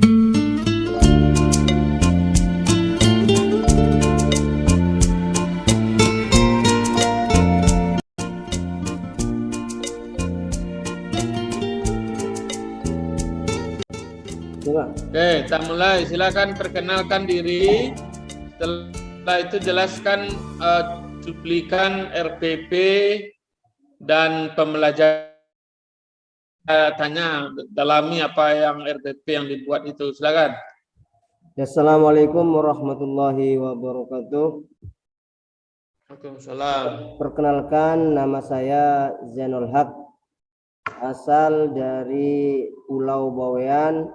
Oke, kita mulai. Silakan perkenalkan diri. Setelah itu jelaskan cuplikan RPP dan pembelajaran. Tanya, dalami apa yang RPP yang dibuat itu. Silakan. Assalamualaikum warahmatullahi wabarakatuh. Waalaikumsalam. Perkenalkan, nama saya Zainul Haq, asal dari Pulau Bawean,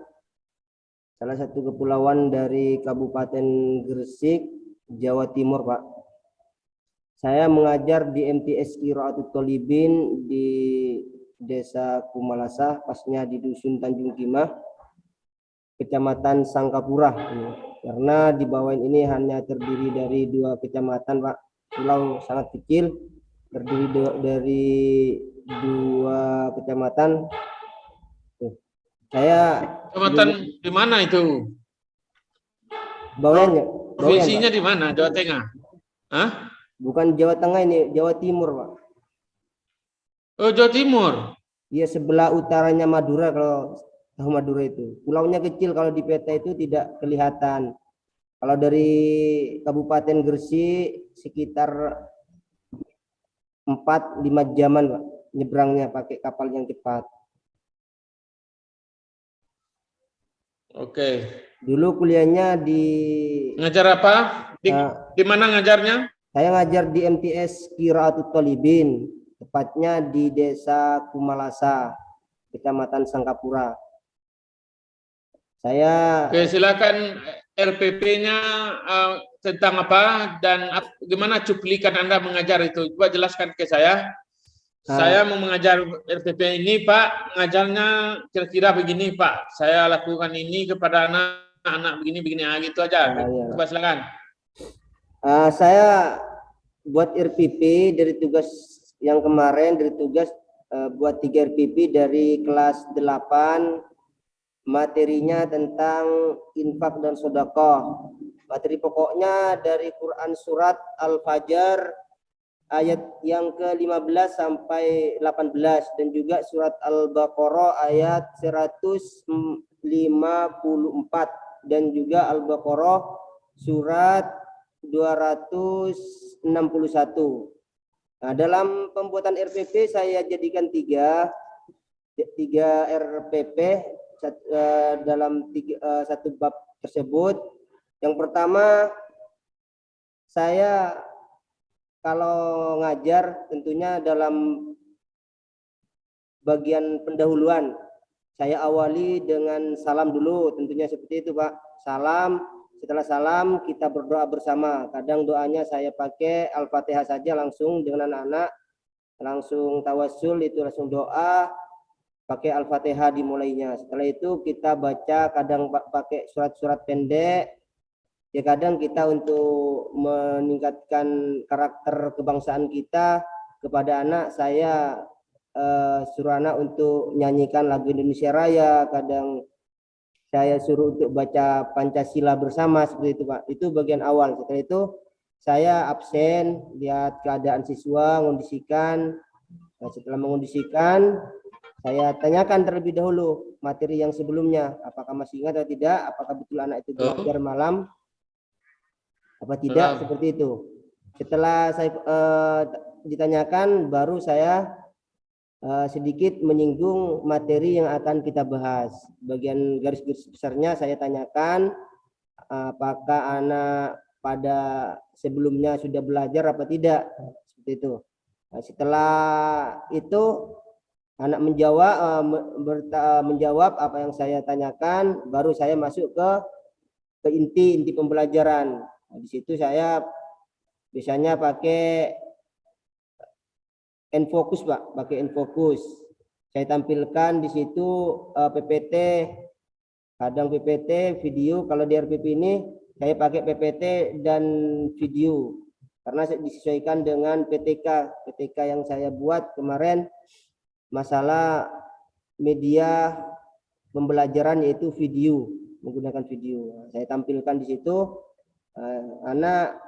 salah satu kepulauan dari Kabupaten Gresik, Jawa Timur, Pak. Saya mengajar di MTS Qiraatul Thalibin di Desa Kumalasah, pasnya di Dusun Tanjung Timah, Kecamatan Sangkapura. Karena di Bawean ini hanya terdiri dari 2 kecamatan, Pak. Pulau sangat kecil, terdiri dari 2 kecamatan. Saya Kecamatan di mana itu? Bawean, ya? Provinsinya di mana? Jawa Tengah? Hah? Bukan Jawa Tengah, ini Jawa Timur, Pak. Oh, Jawa Timur. Iya, sebelah utaranya Madura. Kalau tahu Madura itu, pulaunya kecil, kalau di peta itu tidak kelihatan. Kalau dari Kabupaten Gresik sekitar 4-5 jaman, Pak, nyebrangnya pakai kapal yang cepat. Oke. Dulu kuliahnya di Ngajar apa? Di mana ngajarnya? Saya ngajar di MTS Qiraatul Thalibin, tepatnya di Desa Kumalasa, Kecamatan Sangkapura. Oke, silakan RPP-nya tentang apa dan gimana cuplikan Anda mengajar itu. Coba jelaskan ke saya. Saya mau mengajar RPP ini, Pak. Ngajarnya kira-kira begini, Pak. Saya lakukan ini kepada anak begini-begini, gitu aja. Coba silakan. Saya buat RPP dari tugas yang kemarin, dari tugas buat 3 RPP dari kelas 8, materinya tentang infak dan sedekah. Materi pokoknya dari Quran surat Al-Fajr ayat yang ke-15 sampai 18 dan juga surat Al-Baqarah ayat 154 dan juga Al-Baqarah surat 261. Nah, dalam pembuatan RPP saya jadikan 3 RPP dalam 1 bab tersebut. Yang pertama, saya kalau ngajar tentunya dalam bagian pendahuluan saya awali dengan salam dulu, tentunya seperti itu, Pak. Salam. Setelah salam kita berdoa bersama. Kadang doanya saya pakai Al-Fatihah saja langsung dengan anak-anak, langsung tawassul, itu langsung doa pakai Al-Fatihah dimulainya. Setelah itu kita baca, kadang pakai surat-surat pendek. Ya, kadang kita untuk meningkatkan karakter kebangsaan kita kepada anak, saya suruh anak untuk nyanyikan lagu Indonesia Raya, kadang saya suruh untuk baca Pancasila bersama, seperti itu, Pak. Itu bagian awal. Setelah itu saya absen, lihat keadaan siswa, mengondisikan. Nah, setelah mengondisikan, saya tanyakan terlebih dahulu materi yang sebelumnya, apakah masih ingat atau tidak, apakah betul anak itu belajar malam apa tidak, seperti itu. Setelah saya ditanyakan, baru saya sedikit menyinggung materi yang akan kita bahas. Bagian garis-garis besarnya saya tanyakan apakah anak pada sebelumnya sudah belajar apa tidak, seperti itu. Nah, setelah itu anak menjawab apa yang saya tanyakan, baru saya masuk ke inti pembelajaran. Nah, di situ saya biasanya pakai Enfokus, Pak, pakai Enfokus. Saya tampilkan di situ PPT, kadang PPT video. Kalau di RPP ini saya pakai PPT dan video karena disesuaikan dengan PTK yang saya buat kemarin, masalah media pembelajaran yaitu video. menggunakan video. Saya tampilkan di situ, anak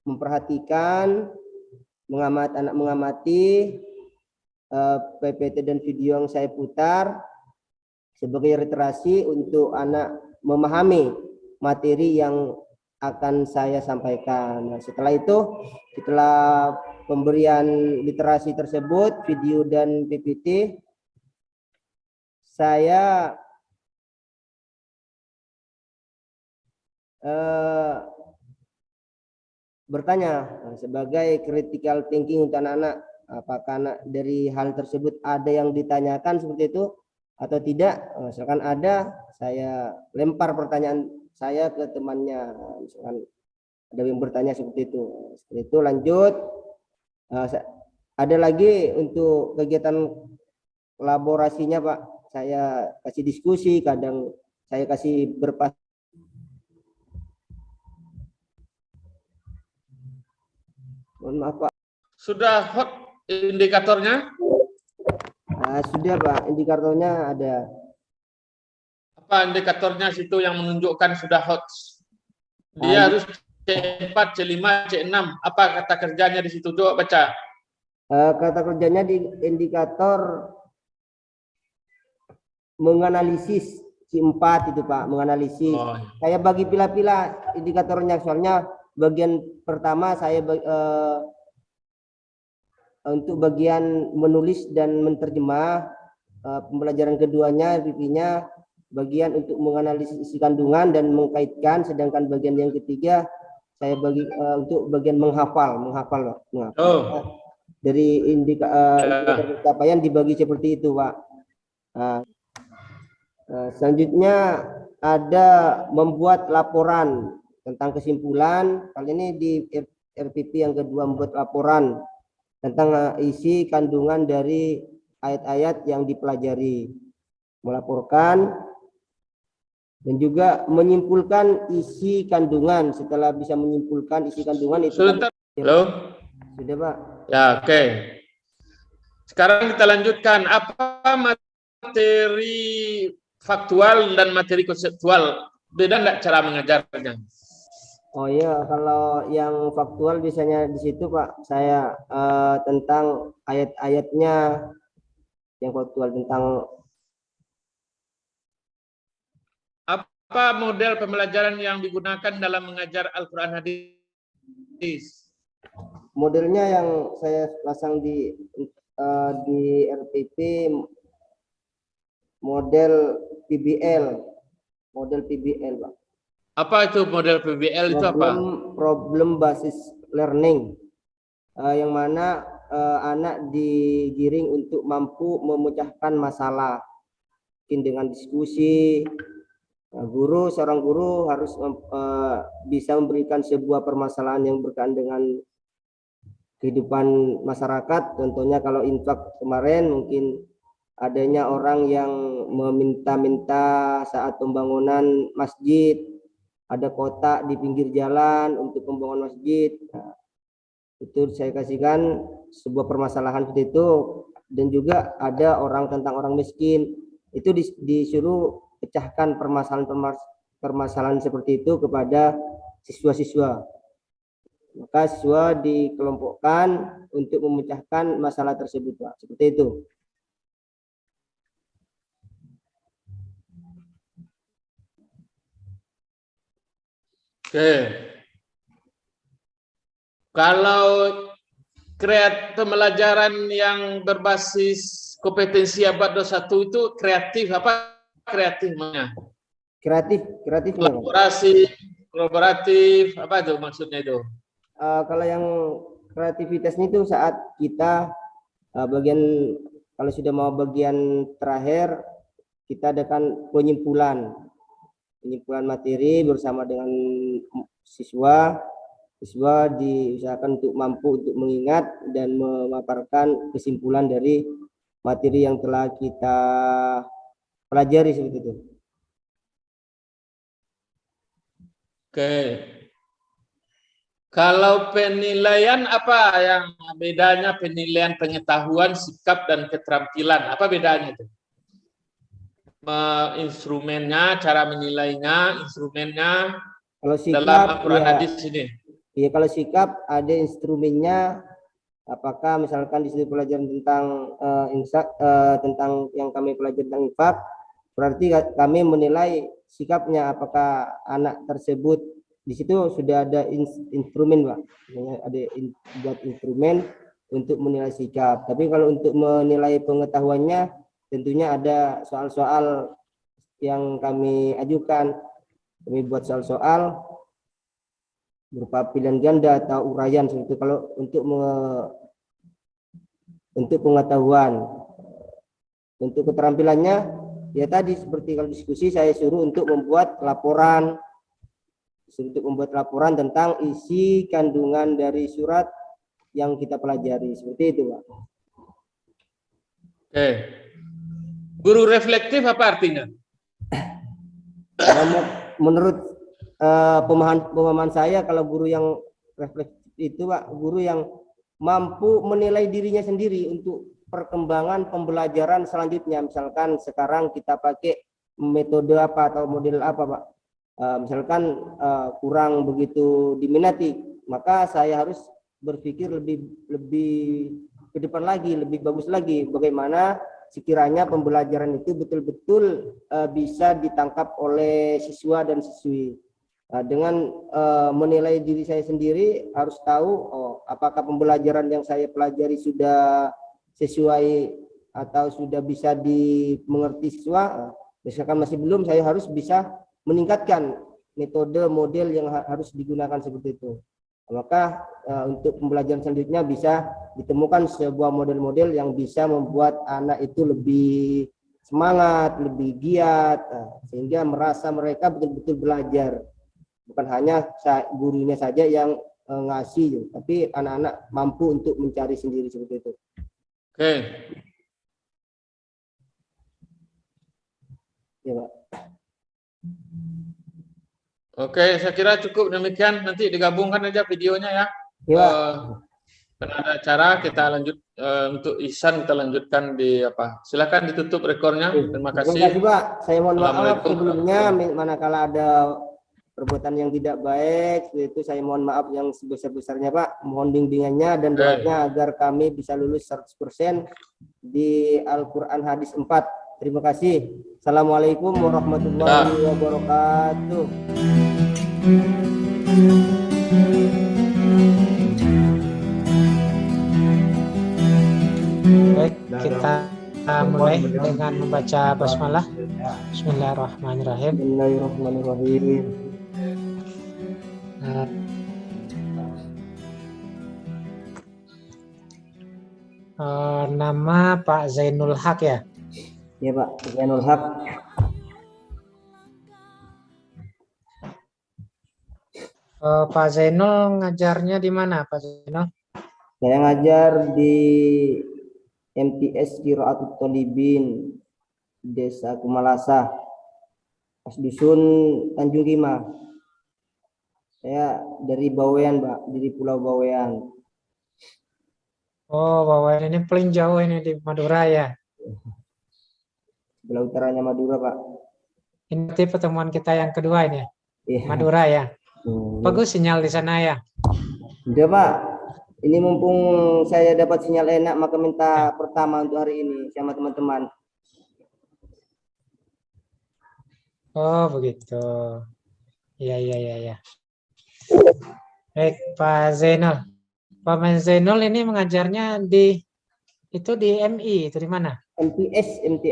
memperhatikan, mengamati PPT dan video yang saya putar sebagai literasi untuk anak memahami materi yang akan saya sampaikan. Nah, setelah itu, setelah pemberian literasi tersebut, video dan PPT, saya bertanya sebagai critical thinking untuk anak-anak, apakah anak dari hal tersebut ada yang ditanyakan seperti itu atau tidak. Misalkan ada, saya lempar pertanyaan saya ke temannya, misalkan ada yang bertanya seperti itu. Setelah itu lanjut, ada lagi untuk kegiatan kolaborasinya Pak, saya kasih diskusi, kadang saya kasih mohon maaf Pak. Sudah hot indikatornya? Sudah Pak, indikatornya ada. Apa indikatornya situ yang menunjukkan sudah hot? Dia harus C4, C5, C6. Apa kata kerjanya di situ? Coba baca. Kata kerjanya di indikator menganalisis C4 itu Pak, menganalisis. Oh, iya. Saya bagi pilah-pilah indikatornya, soalnya bagian pertama saya untuk bagian menulis dan menterjemah, pembelajaran keduanya PP-nya bagian untuk menganalisis isi kandungan dan mengkaitkan, sedangkan bagian yang ketiga saya bagi untuk bagian menghafal. Oh. Dari indikator capaian dibagi seperti itu Pak. Selanjutnya ada membuat laporan tentang kesimpulan. Kali ini di RPP yang kedua, membuat laporan tentang isi kandungan dari ayat-ayat yang dipelajari, melaporkan dan juga menyimpulkan isi kandungan. Setelah bisa menyimpulkan isi kandungan itu Sudah, halo? Sudah Pak. Ya, oke. Sekarang kita lanjutkan. Apa materi faktual dan materi konseptual? Beda enggak cara mengajarnya? Oh iya, kalau yang faktual biasanya di situ Pak, saya tentang ayat-ayatnya yang faktual, tentang apa model pembelajaran yang digunakan dalam mengajar Al-Quran hadis? modelnya yang saya pasang di RPP model PBL, Pak. Apa itu model PBL itu apa? Problem basis learning, yang mana anak digiring untuk mampu memecahkan masalah, mungkin dengan diskusi. Seorang guru harus bisa memberikan sebuah permasalahan yang berkaitan dengan kehidupan masyarakat. Contohnya kalau infak kemarin, mungkin adanya orang yang meminta-minta saat pembangunan masjid, ada kotak di pinggir jalan untuk pembangunan masjid. Nah, itu saya kasihkan sebuah permasalahan seperti itu. Dan juga ada tentang orang miskin, itu disuruh pecahkan permasalahan seperti itu kepada siswa-siswa. Maka siswa dikelompokkan untuk memecahkan masalah tersebut Pak. Seperti itu. Oke. Kalau pembelajaran yang berbasis kompetensi abad 21 itu kreatif, apa kreatifnya? Kreatif kolaboratif, apa itu maksudnya itu? Kalau yang kreativitasnya itu saat kita kalau sudah mau bagian terakhir, kita adakan penyimpulan materi bersama dengan siswa diusahakan untuk mampu untuk mengingat dan memaparkan kesimpulan dari materi yang telah kita pelajari seperti itu. Oke. Kalau penilaian, apa yang bedanya penilaian pengetahuan, sikap dan keterampilan? Apa bedanya itu? instrumennya, cara menilainya, instrumennya Kalau dalam sikap, Al-Quran ya, hadis ini. ya kalau sikap ada instrumennya. Apakah misalkan di sini pelajaran tentang tentang yang kami pelajari tentang infak, berarti kami menilai sikapnya apakah anak tersebut di situ sudah ada instrumen, Pak. Ada buat instrumen untuk menilai sikap. Tapi kalau untuk menilai pengetahuannya tentunya ada soal-soal yang kami ajukan. Kami buat soal-soal berupa pilihan ganda atau uraian seperti itu. Kalau untuk pengetahuan, untuk keterampilannya ya tadi seperti kalau diskusi saya suruh untuk membuat laporan, tentang isi kandungan dari surat yang kita pelajari, seperti itu, Pak. Oke. Guru reflektif apa artinya? Menurut pemahaman saya, kalau guru yang reflektif itu, Pak, guru yang mampu menilai dirinya sendiri untuk perkembangan pembelajaran selanjutnya. Misalkan sekarang kita pakai metode apa atau model apa, Pak. Misalkan kurang begitu diminati, maka saya harus berpikir lebih ke depan lagi, lebih bagus lagi, bagaimana sekiranya pembelajaran itu betul-betul bisa ditangkap oleh siswa dan siswi. Dengan menilai diri saya sendiri, harus tahu apakah pembelajaran yang saya pelajari sudah sesuai atau sudah bisa dimengerti siswa. Misalkan masih belum, saya harus bisa meningkatkan metode model yang harus digunakan seperti itu. Maka untuk pembelajaran selanjutnya bisa ditemukan sebuah model-model yang bisa membuat anak itu lebih semangat, lebih giat, sehingga merasa mereka betul-betul belajar. Bukan hanya gurunya saja yang ngasih, tapi anak-anak mampu untuk mencari sendiri seperti itu. Oke. Ya, Pak. Oke, saya kira cukup demikian. Nanti digabungkan aja videonya ya. Ya, Pak. Karena ada acara, kita lanjut untuk Ihsan, kita lanjutkan di apa? Silakan ditutup rekornya. Terima kasih. Terima kasih, Pak. Saya mohon maaf Assalamualaikum. sebelumnya manakala ada perbuatan yang tidak baik, itu saya mohon maaf yang sebesar-besarnya, Pak. Mohon bimbingannya dan doanya agar kami bisa lulus 100% di Al-Quran Hadis 4. Terima kasih. Assalamualaikum warahmatullahi wabarakatuh. Baik, kita mulai dengan membaca basmalah. Bismillahirrahmanirrahim. Bismillahirrahmanirrahim. Nama Pak Zainul Haq ya? Ya, Pak, Zainul Haq. Pak Zainul ngajarnya di mana, Pak Zainul? Saya ngajar di MTS Qiraatul Thalibin, Desa Kumalasa, Dusun Tanjung Kima. Saya dari Bawean, Pak, dari Pulau Bawean. Oh, Bawean ini paling jauh ini di Madura ya? Sebelah utaranya Madura, Pak. Ini berarti pertemuan kita yang kedua ini, Iya. Madura ya? Bagus sinyal di sana ya? Udah, Pak. Ini mumpung saya dapat sinyal enak, maka minta pertama untuk hari ini sama teman-teman. Oh, begitu. Iya. Baik, Pak Zainul. Pak Zainul ini mengajarnya di MI, itu di mana? MTS.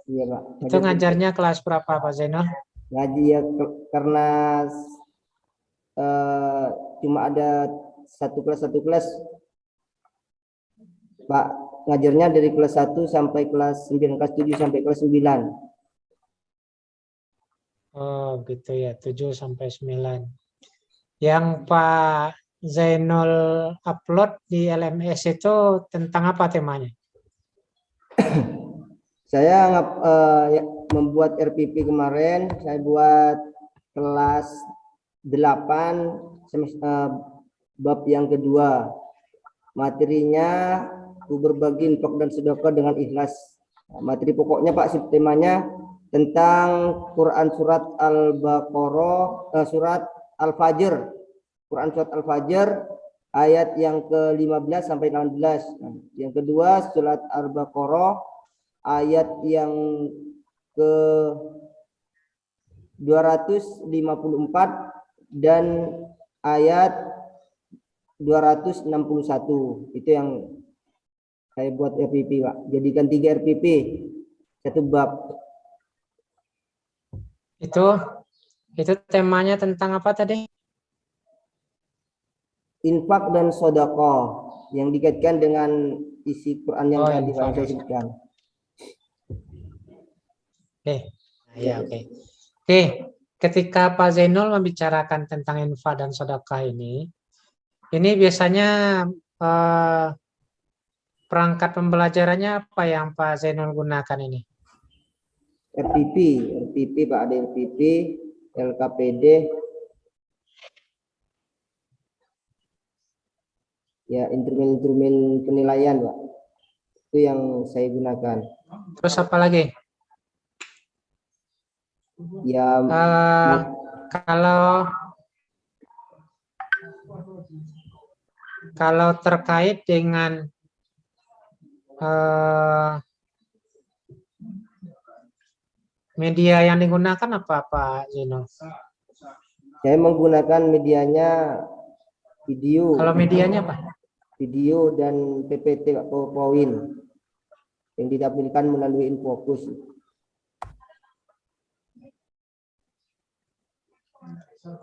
Iya, Pak. Itu ngajarnya kelas berapa, Pak Zainul? Ngaji ya karena cuma ada satu kelas, Pak. Ngajarnya dari kelas 1 sampai kelas 9, kelas 7 sampai kelas 9. Oh, gitu ya, 7 sampai 9. Yang Pak Zainul upload di LMS itu tentang apa temanya? Saya membuat RPP kemarin, saya buat kelas 8 bab yang kedua. Materinya berbagi infak dan sedekah dengan ikhlas. Materi pokoknya Pak, temanya tentang Quran surat Al-Baqarah, surat Al-Fajr. Quran surat Al-Fajr ayat yang ke-15 sampai 16. Nah, yang kedua surat Al-Baqarah ayat yang ke 254 dan ayat 261. Itu yang saya buat RPP, Pak. Jadikan 3 RPP, satu bab. Itu temanya tentang apa tadi? Infak dan sedekah yang dikaitkan dengan isi Quran yang tadi Pak, yang saya sebutkan. Oke. Ya, oke. Oke, ketika Pak Zainul membicarakan tentang infak dan sedekah ini biasanya perangkat pembelajarannya apa yang Pak Zainul gunakan ini? RPP Pak, ada RPP, LKPD, ya instrumen penilaian Pak. Itu yang saya gunakan. Terus apa lagi? Ya kalau terkait dengan media yang digunakan apa Pak Zainul? Saya menggunakan medianya video. Kalau medianya apa? Video dan PPT Pak, PowerPoint yang ditampilkan melalui Infocus.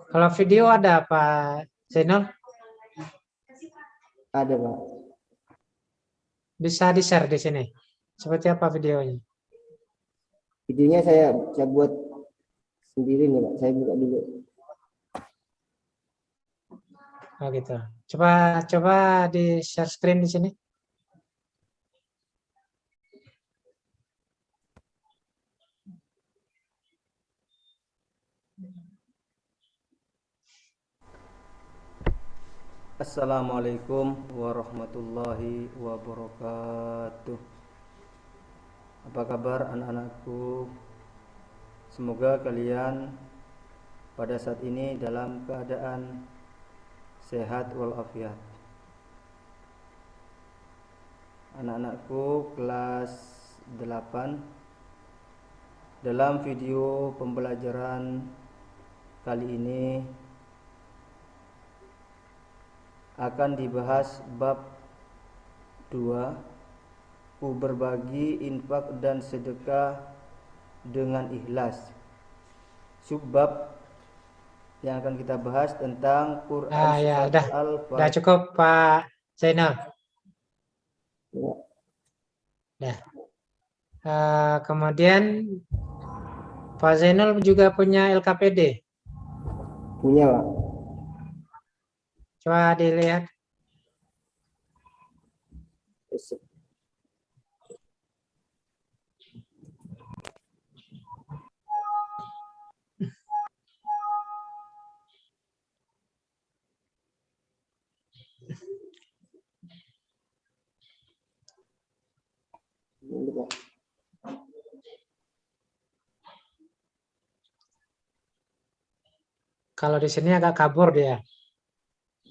Kalau video ada Pak Zainul? Ada Pak. Bisa di-share di sini. Seperti apa videonya? Videonya saya buat sendiri nih Pak. Saya buka dulu. Oh gitu. Coba di share screen di sini. Assalamualaikum warahmatullahi wabarakatuh. Apa kabar anak-anakku? Semoga kalian pada saat ini dalam keadaan sehat walafiat. Anak-anakku kelas 8, dalam video pembelajaran kali ini akan dibahas bab 2, berbagi infak dan sedekah dengan ikhlas. Subbab yang akan kita bahas tentang Quran surat Al-Fajr. Udah cukup Pak Zainal. Nah, kemudian Pak Zainal juga punya LKPD. Punya Pak. Coba dilihat. Kalau di sini agak kabur dia.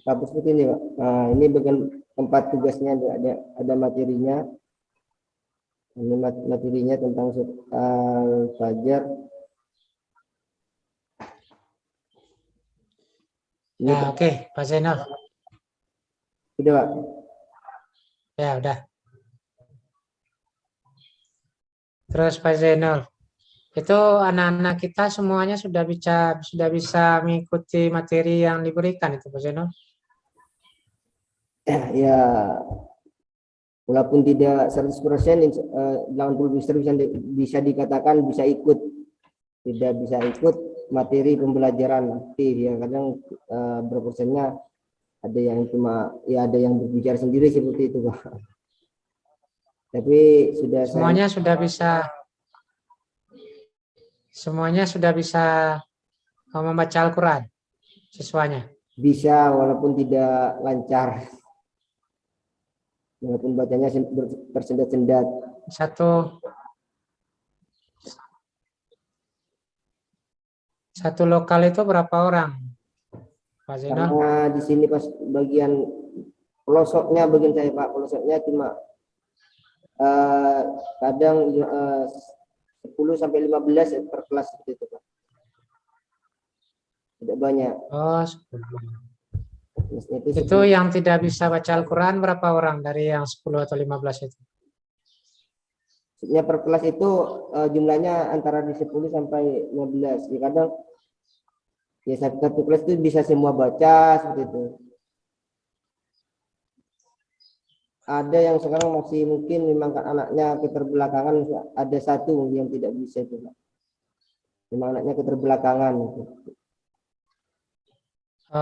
Kabur seperti ini Pak. Nah, ini bagian tempat tugasnya, ada materinya. Ini materinya tentang Al-Fajr. Ya, oke, Pak Zainal. Sudah Pak. Ya, udah. Terus Pak Zainal, itu anak-anak kita semuanya sudah bisa mengikuti materi yang diberikan itu Pak Zainal? Ya, walaupun tidak 100%, 80% bisa dikatakan bisa ikut. Tidak bisa ikut materi pembelajaran aktif ya, kadang berapa persennya ada yang cuma ada yang berbicara sendiri seperti itu Pak. Tapi semuanya sudah bisa membaca Al-Quran siswanya. Bisa walaupun tidak lancar, walaupun bacanya tersendat-sendat. Satu lokal itu berapa orang, Pak Zainal? Karena di sini pas bagian pelosoknya, bagian saya Pak, pelosoknya cuma kadang 10 sampai 15 per kelas seperti itu Pak. Tidak banyak. Oh, 10. Kelasnya Itu 10. yang tidak bisa baca Al-Quran berapa orang dari yang 10 atau 15 itu? Maksudnya per kelas itu jumlahnya antara di 10 sampai 15. Ya kadang ya satu kelas itu bisa semua baca seperti itu. Ada yang sekarang masih mungkin memang anaknya keterbelakangan, ada satu yang tidak bisa itu Pak. Memang anaknya keterbelakangan.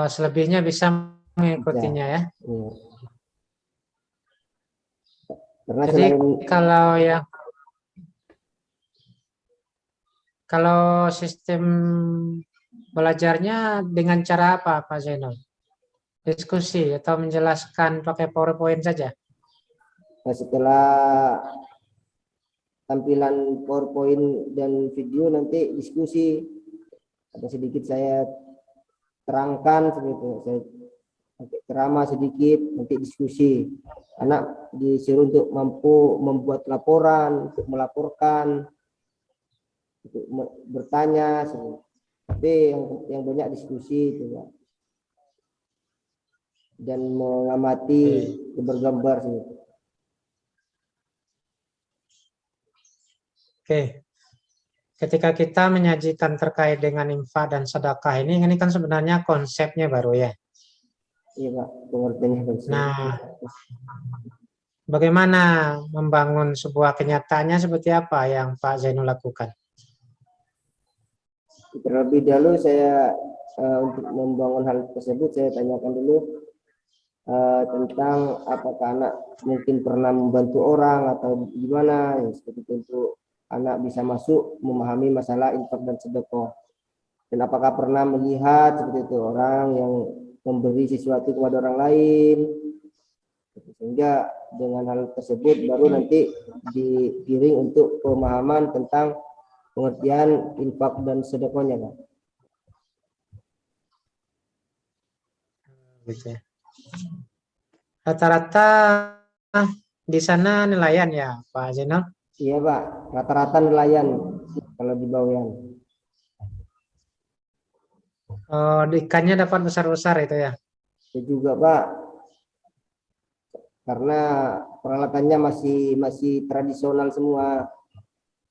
Selebihnya bisa mengikutinya ya. Ya. Karena Jadi selain kalau sistem belajarnya dengan cara apa, Pak Zainal? Diskusi atau menjelaskan pakai PowerPoint saja? setelah tampilan PowerPoint dan video nanti diskusi, ada sedikit saya terangkan seperti itu, saya pakai ceramah sedikit, nanti diskusi. Anak disuruh untuk mampu membuat laporan, untuk melaporkan, untuk bertanya, tapi yang banyak diskusi itu ya. Dan mengamati gambar-gambar seperti itu. Oke. Ketika kita menyajikan terkait dengan infak dan sedekah ini kan sebenarnya konsepnya baru ya. Iya Pak, pengertiannya konsep. Nah, bagaimana membangun sebuah kenyataannya seperti apa yang Pak Zainul lakukan? Terlebih dahulu saya untuk membangun hal tersebut saya tanyakan dulu tentang apakah anak mungkin pernah membantu orang atau gimana, ya, seperti itu untuk anak bisa masuk memahami masalah infak dan sedekah. Dan apakah pernah melihat seperti itu orang yang memberi sesuatu kepada orang lain, sehingga dengan hal tersebut baru nanti digiring untuk pemahaman tentang pengertian infak dan sedekahnya Pak. Gitu ya. Rata-rata di sana nelayan ya, Pak Zainal? Iya Pak, rata-rata nelayan kalau di Bawean. Oh, ikannya dapat besar-besar itu ya? Ya juga Pak, karena peralatannya masih tradisional semua,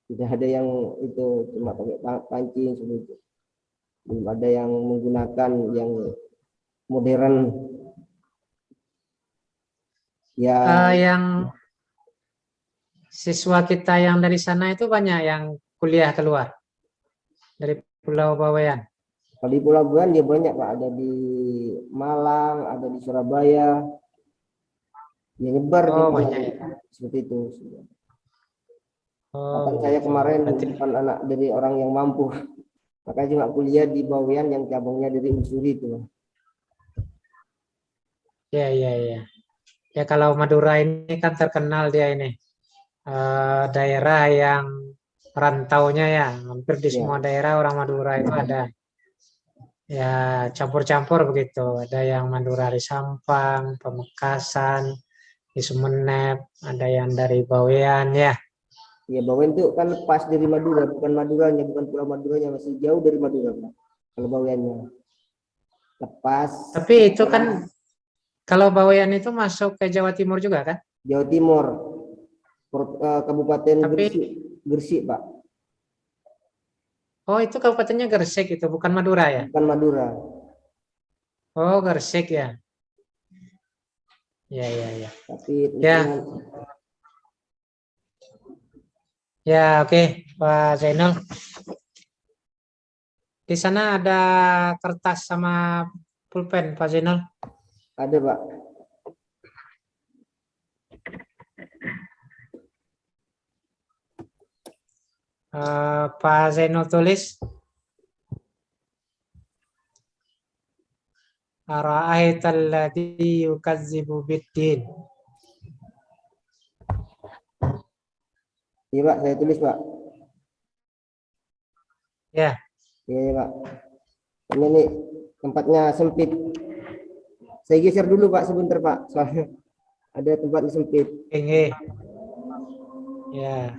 tidak ada yang itu cuma pakai pancing seperti itu. Belum ada yang menggunakan yang modern. Ya, Yang siswa kita yang dari sana itu banyak yang kuliah keluar dari Pulau Bawean. kalau di Pulau Bawean dia banyak Pak, ada di Malang, ada di Surabaya, ya nyebar di Oh, mana banyak ya. seperti itu. Oh, Bahkan saya begitu. kemarin Berarti, bukan anak dari orang yang mampu, makanya cuma kuliah di Bawean yang cabangnya dari Unsuri itu. ya, ya, ya. Ya kalau Madura ini kan terkenal dia ini daerah yang rantaunya ya, hampir di Ya, semua daerah orang Madura itu ada. Ya campur-campur begitu. Ada yang Madura dari Sampang, Pamekasan, di Sumeneb, ada yang dari Bawean ya. ya Bawean itu kan lepas dari Madura, bukan Maduranya, bukan Pulau Maduranya, masih jauh dari Madura Pak. Kalau Baweannya lepas Tapi itu kan kalau Bawean itu masuk ke Jawa Timur juga kan? Jawa Timur, Kabupaten Tapi Gresik Pak, oh itu kabupatennya Gresik itu, bukan Madura ya? bukan Madura. Oh Gresik ya. Ya, ya, ya. Tapi Ya, misalnya, ya oke Pak Zainal. Di sana ada kertas sama pulpen Pak Zainal. ada Pak. Pak Zainal tulis ara'aital ladzi yukazzibu biddin. Iya Pak, saya tulis Pak. Ya. Iya Pak. Ini tempatnya sempit. Saya geser dulu Pak sebentar Pak, soalnya ada tempatnya sempit. Oke. Ya.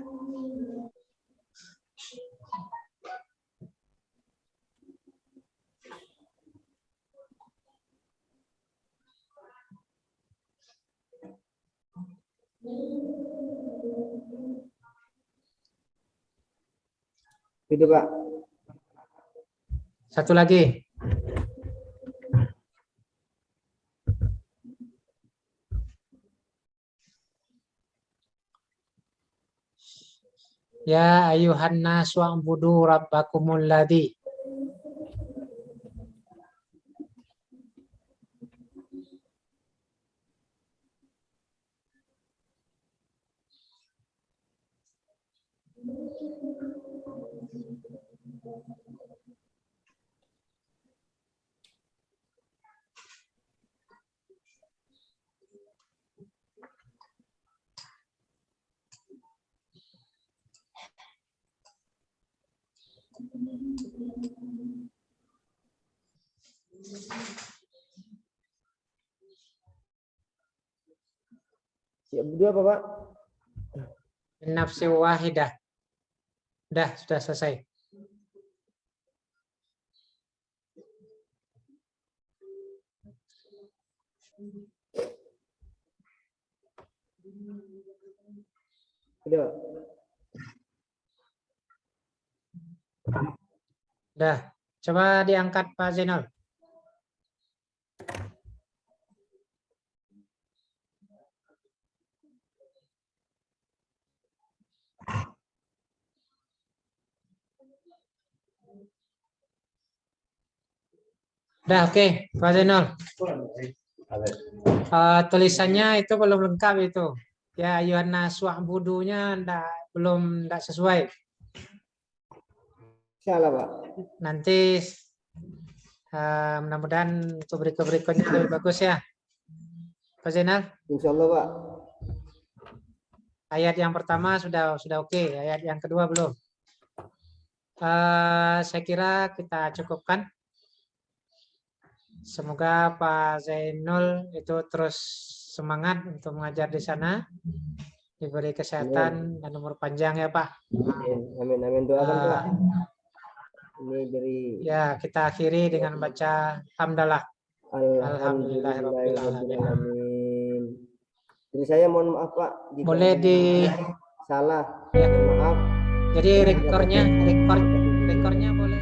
Itu Pak. Satu lagi. Ya ayuhan nasu wa'budu rabbakumul ladzi. Siap berdua apa Pak? Nafsi wahidah. Sudah selesai. Udah. Udah. Coba diangkat Pak Zainal. Udah, oke, Pak Zainal. Tulisannya itu belum lengkap itu. Ya ayuhan nasu wa'budunya belum sesuai. Salah Pak. Nanti mudah-mudahan untuk berikutnya lebih bagus ya. Pak Zainal, Insya Allah Pak. ayat yang pertama sudah oke, ayat yang kedua belum. Saya kira kita cukupkan. Semoga Pak Zainul itu terus semangat untuk mengajar di sana, diberi kesehatan dan umur panjang ya Pak. Amin. Doakan Pak. Ini dari Ya, kita akhiri dengan baca hamdalah. Alhamdulillahirobbilalamin. Jadi saya mohon maaf Pak. Jika Boleh di salah. Ya. Mohon maaf. Jadi rekornya boleh.